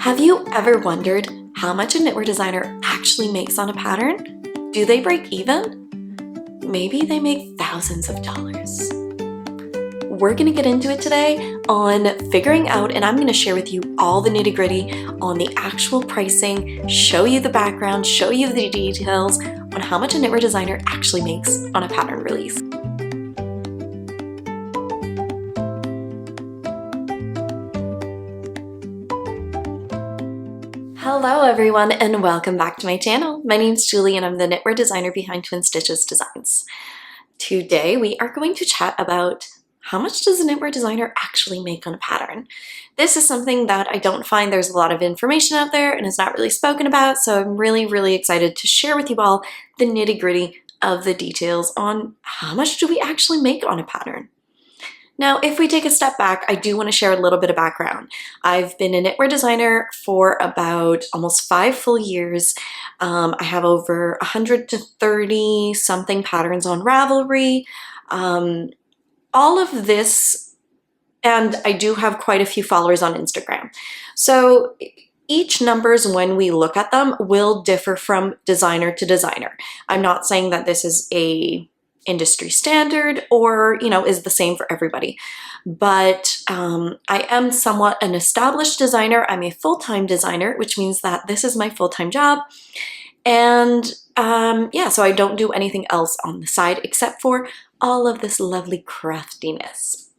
Have you ever wondered how much a knitwear designer actually makes on a pattern? Do they break even? Maybe they make thousands of dollars. We're gonna get into it today on figuring out, and I'm gonna share with you all the nitty-gritty on the actual pricing, show you the background, show you the details on how much a knitwear designer actually makes on a pattern release. Hello everyone and welcome back to my channel. My name's Julie and I'm the knitwear designer behind Twin Stitches Designs. Today we are going to chat about how much does a knitwear designer actually make on a pattern. This is something that I don't find there's a lot of information out there and is not really spoken about, so I'm really excited to share with you all the nitty-gritty of the details on how much do we actually make on a pattern. Now, if we take a step back, I do want to share a little bit of background. I've been a knitwear designer for about almost 5 full years. I have over 130 something patterns on Ravelry. All of this, and I do have quite a few followers on Instagram. So each numbers, when we look at them, will differ from designer to designer. I'm not saying that this is a industry standard or, is the same for everybody. But I am somewhat an established designer. I'm a full-time designer, which means that this is my full-time job. And yeah, so I don't do anything else on the side except for all of this lovely craftiness.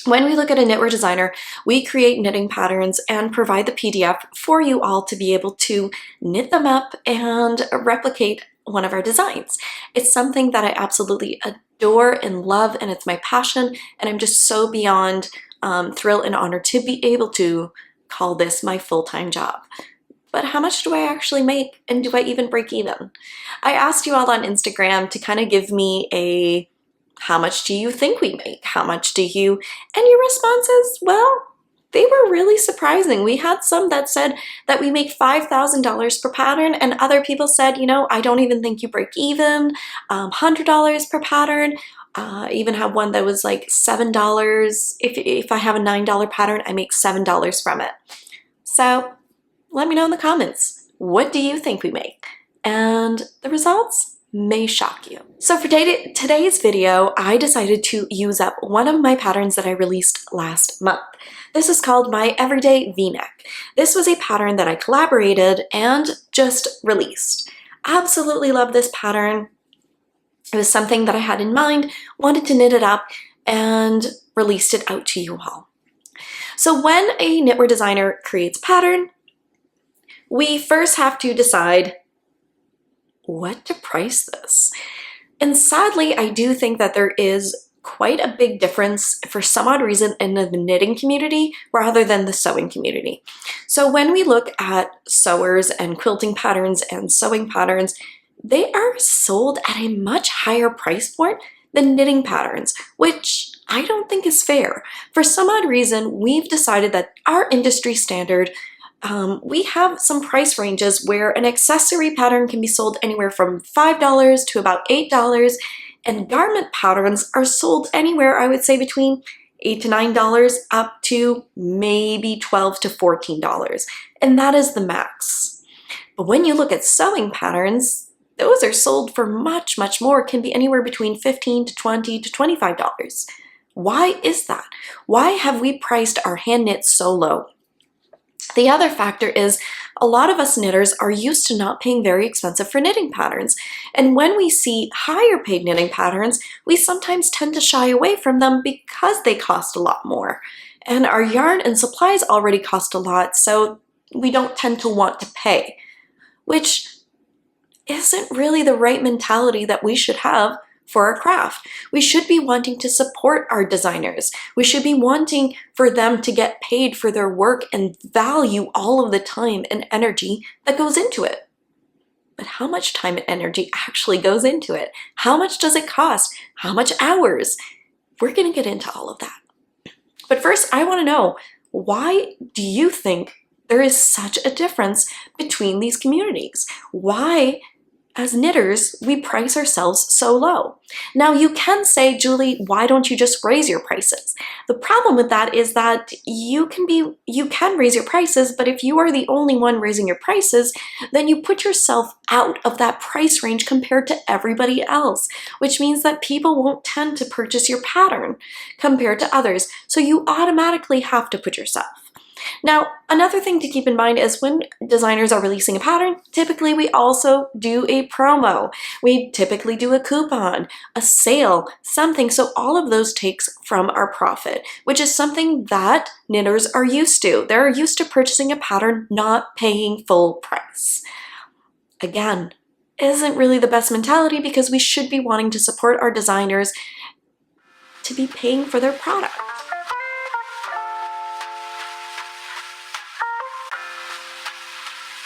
When we look at a knitwear designer, we create knitting patterns and provide the PDF for you all to be able to knit them up and replicate one of our designs. It's something that I absolutely adore and love, and it's my passion, and I'm just so beyond thrilled and honored to be able to call this my full-time job. But how much do I actually make, and do I even break even? I asked you all on Instagram to kind of give me a how much do you think we make? How much do you? And your responses, well, they were really surprising. We had some that said that we make $5,000 per pattern, and other people said, I don't even think you break even, $100 per pattern. Even have one that was like $7. If I have a $9 pattern, I make $7 from it. So let me know in the comments, what do you think we make? And the results may shock you. So for today's video, I decided to use up one of my patterns that I released last month. This is called my Everyday V-neck. This was a pattern that I collaborated and just released. Absolutely love this pattern. It was something that I had in mind, wanted to knit it up, and released it out to you all. So when a knitwear designer creates a pattern, we first have to decide what to price this. And sadly, I do think that there is quite a big difference for some odd reason in the knitting community rather than the sewing community. So when we look at sewers and quilting patterns and sewing patterns, they are sold at a much higher price point than knitting patterns, which I don't think is fair. For some odd reason, we've decided that our industry standard, we have some price ranges where an accessory pattern can be sold anywhere from $5 to about $8, and garment patterns are sold anywhere, I would say, between $8 to $9 up to maybe $12 to $14, and that is the max. But when you look at sewing patterns, those are sold for much more, can be anywhere between $15 to $20 to $25. Why is that? Why have we priced our hand knit so low? The other factor is a lot of us knitters are used to not paying very expensive for knitting patterns. And when we see higher paid knitting patterns, we sometimes tend to shy away from them because they cost a lot more. And our yarn and supplies already cost a lot, so we don't tend to want to pay, which isn't really the right mentality that we should have for our craft. We should be wanting to support our designers. We should be wanting for them to get paid for their work and value all of the time and energy that goes into it. But how much time and energy actually goes into it? How much does it cost? How much hours? We're going to get into all of that. But first, I want to know, why do you think there is such a difference between these communities? Why as knitters, we price ourselves so low. Now you can say, Julie, why don't you just raise your prices? The problem with that is that you can raise your prices, but if you are the only one raising your prices, then you put yourself out of that price range compared to everybody else, which means that people won't tend to purchase your pattern compared to others. So you automatically have to put yourself. Now, another thing to keep in mind is when designers are releasing a pattern, typically we also do a promo. We typically do a coupon, a sale, something. So all of those takes from our profit, which is something that knitters are used to. They're used to purchasing a pattern, not paying full price. Again, isn't really the best mentality because we should be wanting to support our designers to be paying for their product.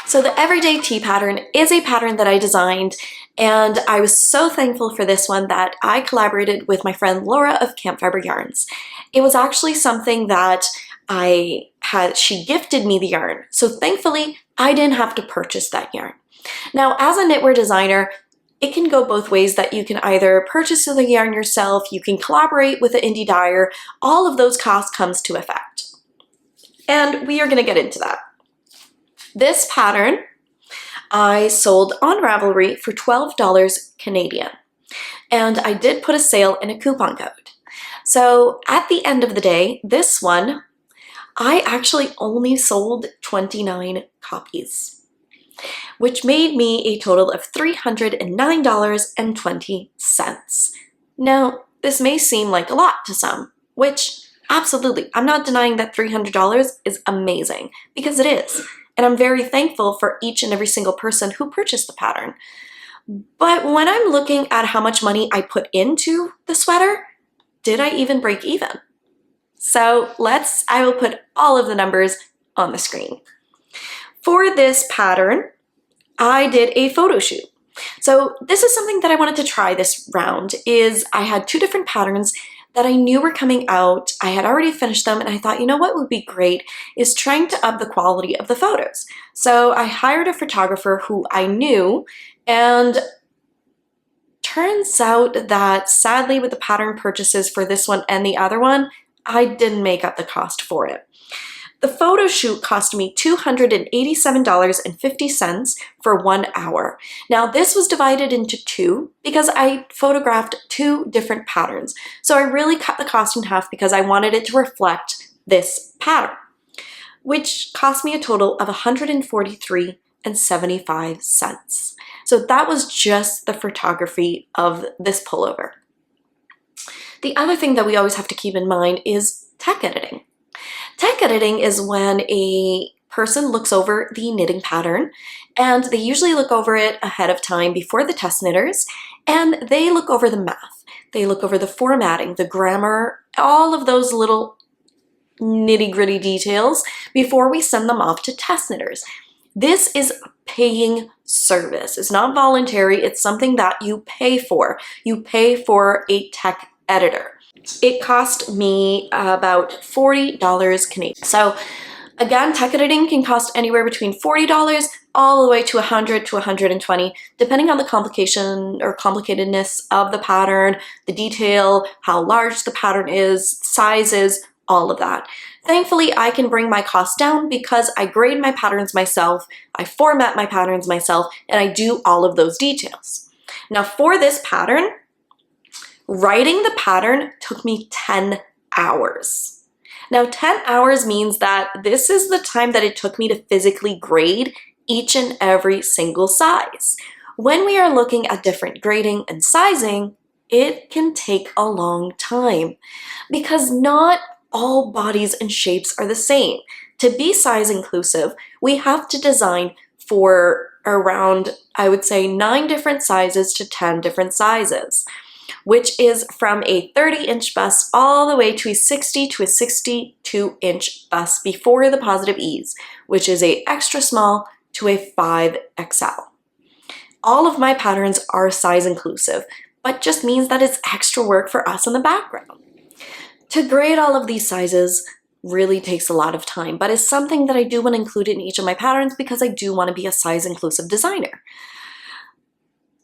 So the Everyday Tee pattern is a pattern that I designed, and I was so thankful for this one that I collaborated with my friend Laura of Camp Fiber Yarns. It was actually something that she gifted me the yarn, so thankfully I didn't have to purchase that yarn. Now, as a knitwear designer, it can go both ways, that you can either purchase the yarn yourself, you can collaborate with an indie dyer, all of those costs comes to effect. And we are going to get into that. This pattern I sold on Ravelry for $12 Canadian, and I did put a sale and a coupon code. So at the end of the day, this one, I actually only sold 29 copies, which made me a total of $309.20. Now, this may seem like a lot to some, which absolutely, I'm not denying that $300 is amazing, because it is. And I'm very thankful for each and every single person who purchased the pattern. But when I'm looking at how much money I put into the sweater, did I even break even? So I will put all of the numbers on the screen. For this pattern, I did a photo shoot. So this is something that I wanted to try this round, is I had two different patterns that I knew were coming out. I had already finished them, and I thought, you know what would be great is trying to up the quality of the photos. So I hired a photographer who I knew, and turns out that sadly with the pattern purchases for this one and the other one, I didn't make up the cost for it. The photo shoot cost me $287.50 for 1 hour. Now this was divided into two because I photographed two different patterns. So I really cut the cost in half because I wanted it to reflect this pattern, which cost me a total of $143.75. So that was just the photography of this pullover. The other thing that we always have to keep in mind is tech editing. Tech editing is when a person looks over the knitting pattern, and they usually look over it ahead of time before the test knitters, and they look over the math. They look over the formatting, the grammar, all of those little nitty-gritty details before we send them off to test knitters. This is a paying service. It's not voluntary. It's something that you pay for. You pay for a tech editor. It cost me about $40 Canadian. So again, tech editing can cost anywhere between $40 all the way to $100 to $120, depending on the complication or complicatedness of the pattern, the detail, how large the pattern is, sizes, all of that. Thankfully, I can bring my costs down because I grade my patterns myself, I format my patterns myself, and I do all of those details. Now for this pattern, writing the pattern took me 10 hours. Now 10 hours means that this is the time that it took me to physically grade each and every single size. When we are looking at different grading and sizing, it can take a long time because not all bodies and shapes are the same. To be size inclusive, we have to design for around, I would say, 9 different sizes to 10 different sizes, which is from a 30-inch bust all the way to a 60 to a 62-inch bust before the positive ease, which is a extra small to a 5XL. All of my patterns are size inclusive, but just means that it's extra work for us in the background. To grade all of these sizes really takes a lot of time, but it's something that I do want to include in each of my patterns because I do want to be a size inclusive designer.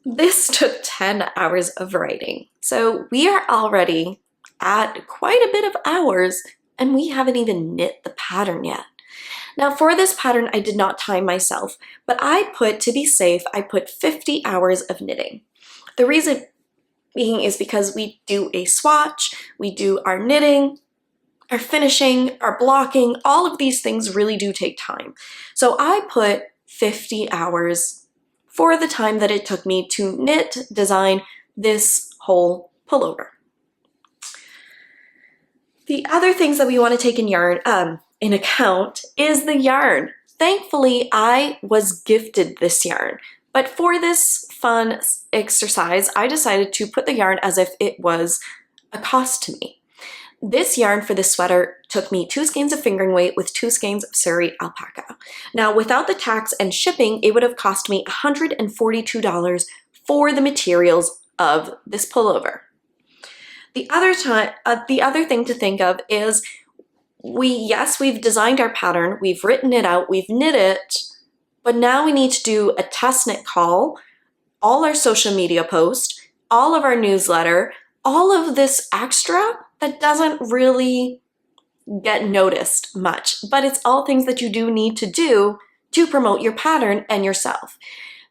This took 10 hours of writing. So we are already at quite a bit of hours and we haven't even knit the pattern yet. Now for this pattern, I did not time myself, but to be safe, I put 50 hours of knitting. The reason being is because we do a swatch, we do our knitting, our finishing, our blocking, all of these things really do take time. So I put 50 hours for the time that it took me to knit, design this whole pullover. The other things that we want to take in account is the yarn. Thankfully, I was gifted this yarn, but for this fun exercise, I decided to put the yarn as if it was a cost to me. This yarn for this sweater took me 2 skeins of fingering weight with 2 skeins of Azurite alpaca. Now, without the tax and shipping, it would have cost me $142 for the materials of this pullover. The other thing to think of is we've designed our pattern, we've written it out, we've knit it, but now we need to do a test knit call, all our social media posts, all of our newsletter, all of this extra that doesn't really get noticed much, but it's all things that you do need to do to promote your pattern and yourself.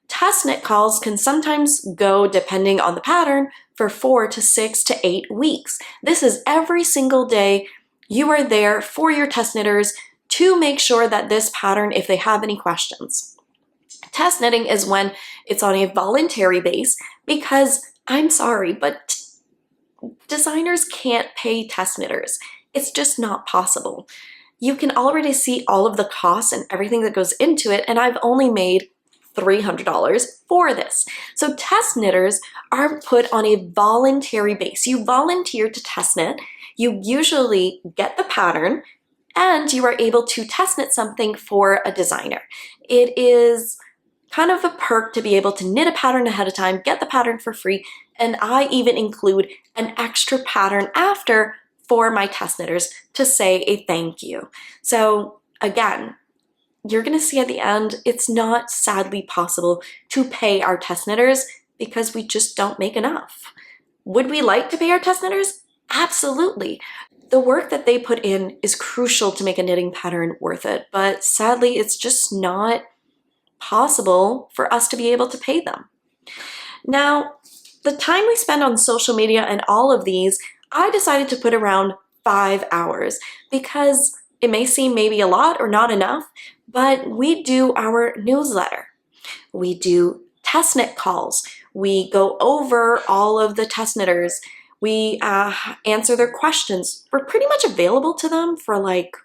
Test knit calls can sometimes go, depending on the pattern, for 4 to 6 to 8 weeks. This is every single day you are there for your test knitters to make sure that this pattern, if they have any questions. Test knitting is when it's on a voluntary base because, I'm sorry, but designers can't pay test knitters. It's just not possible. You can already see all of the costs and everything that goes into it, and I've only made $300 for this. So test knitters are put on a voluntary base. You volunteer to test knit, you usually get the pattern, and you are able to test knit something for a designer. It is kind of a perk to be able to knit a pattern ahead of time, get the pattern for free, and I even include an extra pattern after for my test knitters to say a thank you. So again, you're gonna see at the end, it's not sadly possible to pay our test knitters because we just don't make enough. Would we like to pay our test knitters? Absolutely. The work that they put in is crucial to make a knitting pattern worth it, but sadly, it's just not possible for us to be able to pay them. Now, the time we spend on social media and all of these, I decided to put around 5 hours because it may seem maybe a lot or not enough, but we do our newsletter. We do test knit calls. We go over all of the test knitters. We answer their questions. We're pretty much available to them for like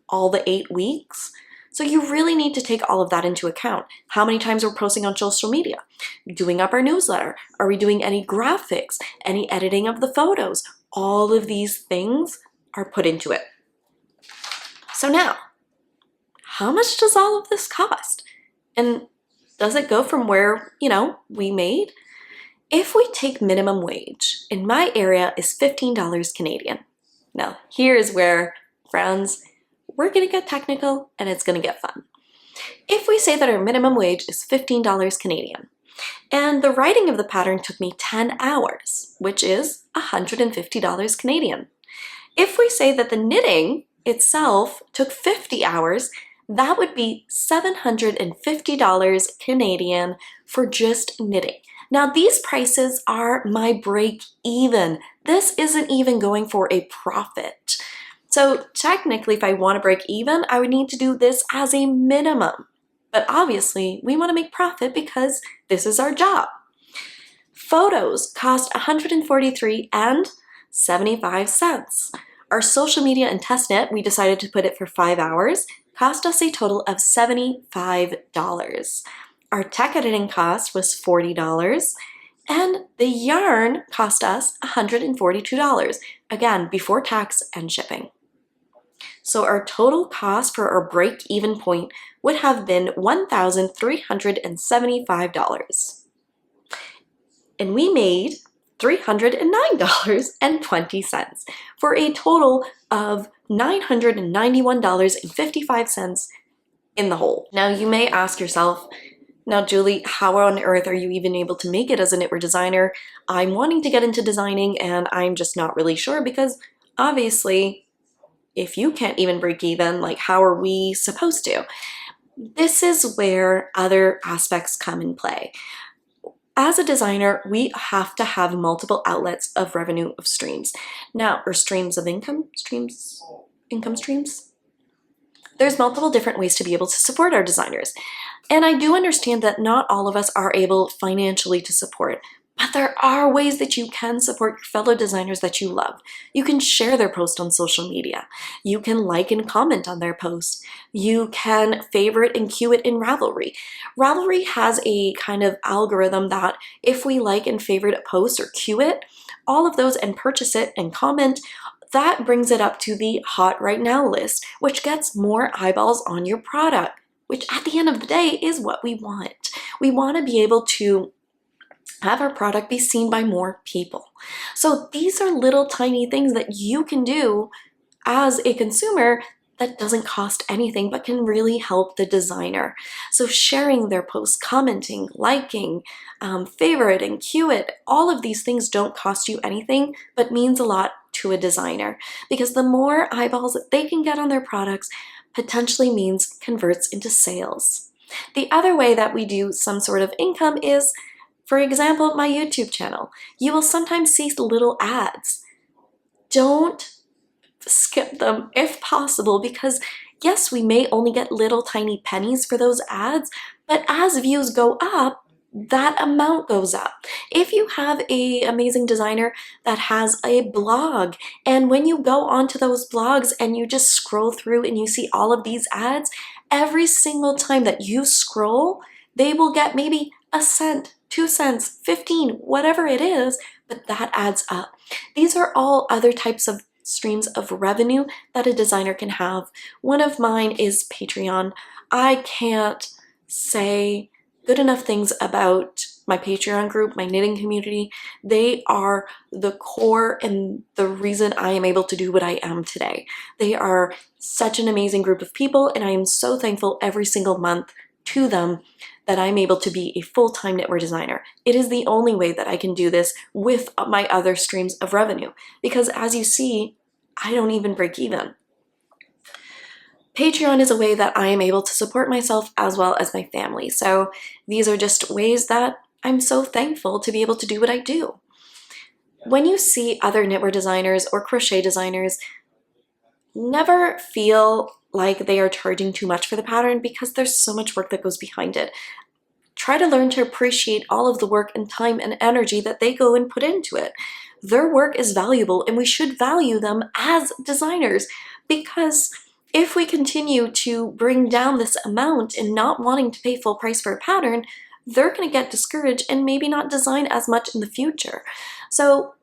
all the 8 weeks. So you really need to take all of that into account. How many times we're posting on social media, doing up our newsletter, are we doing any graphics, any editing of the photos? All of these things are put into it. So now, how much does all of this cost? And does it go from where, we made? If we take minimum wage, in my area is $15 Canadian. Now, here is where, friends, we're gonna get technical and it's gonna get fun. If we say that our minimum wage is $15 Canadian, and the writing of the pattern took me 10 hours, which is $150 Canadian. If we say that the knitting itself took 50 hours, that would be $750 Canadian for just knitting. Now these prices are my break even. This isn't even going for a profit. So technically, if I want to break even, I would need to do this as a minimum. But obviously, we want to make profit because this is our job. Photos cost $143.75. Our social media and test knit, we decided to put it for 5 hours, cost us a total of $75. Our tech editing cost was $40, and the yarn cost us $142, again, before tax and shipping. So our total cost for our break-even point would have been $1,375. And we made $309.20 for a total of $991.55 in the hole. Now you may ask yourself, Now, Julie, how on earth are you even able to make it as a knitwear designer? I'm wanting to get into designing and I'm just not really sure because obviously, if you can't even break even, like how are we supposed to? This is where other aspects come in play. As a designer, we have to have multiple outlets of revenue of streams. Now, or streams of income streams. There's multiple different ways to be able to support our designers. And I do understand that not all of us are able financially to support, but there are ways that you can support your fellow designers that you love. You can share their post on social media. You can like and comment on their post. You can favorite and queue it in Ravelry. Ravelry has a kind of algorithm that if we like and favorite a post or queue it, all of those and purchase it and comment, that brings it up to the hot right now list, which gets more eyeballs on your product, which at the end of the day is what we want. We want to be able to have our product be seen by more people. So these are little tiny things that you can do as a consumer that doesn't cost anything but can really help the designer. So sharing their posts, commenting, liking, favorite and queue it, all of these things don't cost you anything but means a lot to a designer because the more eyeballs that they can get on their products potentially means converts into sales. The other way that we do some sort of income is, for example, my YouTube channel. You will sometimes see little ads. Don't skip them if possible because yes, we may only get little tiny pennies for those ads, but as views go up, that amount goes up. If you have an amazing designer that has a blog, and when you go onto those blogs and you just scroll through and you see all of these ads, every single time that you scroll, they will get maybe a cent, 2 cents, 15, whatever it is, but that adds up. These are all other types of streams of revenue that a designer can have. One of mine is Patreon. I can't say good enough things about my Patreon group, my knitting community. They are the core and the reason I am able to do what I am today. They are such an amazing group of people, and I am so thankful every single month to them that I'm able to be a full-time knitwear designer. It is the only way that I can do this with my other streams of revenue, because as you see, I don't even break even. Patreon is a way that I am able to support myself as well as my family. So these are just ways that I'm so thankful to be able to do what I do. When you see other knitwear designers or crochet designers, never feel like they are charging too much for the pattern because there's so much work that goes behind it. Try to learn to appreciate all of the work and time and energy that they go and put into it. Their work is valuable and we should value them as designers, because if we continue to bring down this amount and not wanting to pay full price for a pattern, they're going to get discouraged and maybe not design as much in the future. So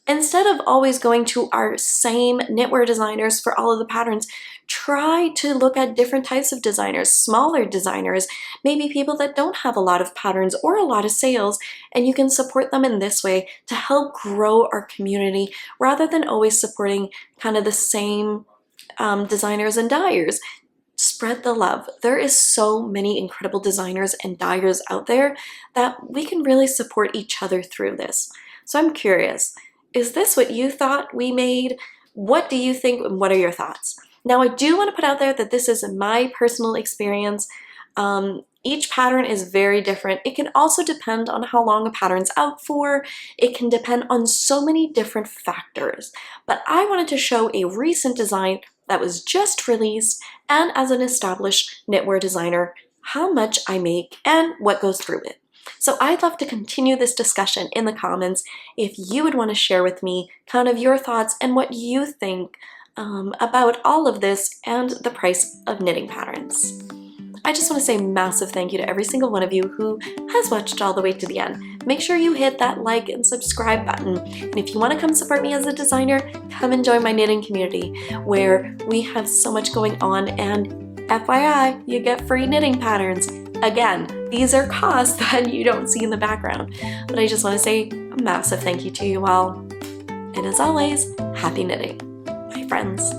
instead of always going to our same knitwear designers for all of the patterns, try to look at different types of designers, smaller designers, maybe people that don't have a lot of patterns or a lot of sales, and you can support them in this way to help grow our community rather than always supporting kind of the same designers and dyers. Spread the love. There is so many incredible designers and dyers out there that we can really support each other through this. So I'm curious, is this what you thought we made? What do you think and what are your thoughts? Now I do want to put out there that this is my personal experience. Each pattern is very different. It can also depend on how long a pattern's out for. It can depend on so many different factors. But I wanted to show a recent design that was just released, and as an established knitwear designer, how much I make and what goes through it. So I'd love to continue this discussion in the comments if you would want to share with me kind of your thoughts and what you think about all of this and the price of knitting patterns. I just want to say massive thank you to every single one of you who has watched all the way to the end. Make sure you hit that like and subscribe button. And if you want to come support me as a designer, come and join my knitting community where we have so much going on, and FYI, you get free knitting patterns. Again, these are costs that you don't see in the background, but I just want to say a massive thank you to you all. And as always, happy knitting, my friends.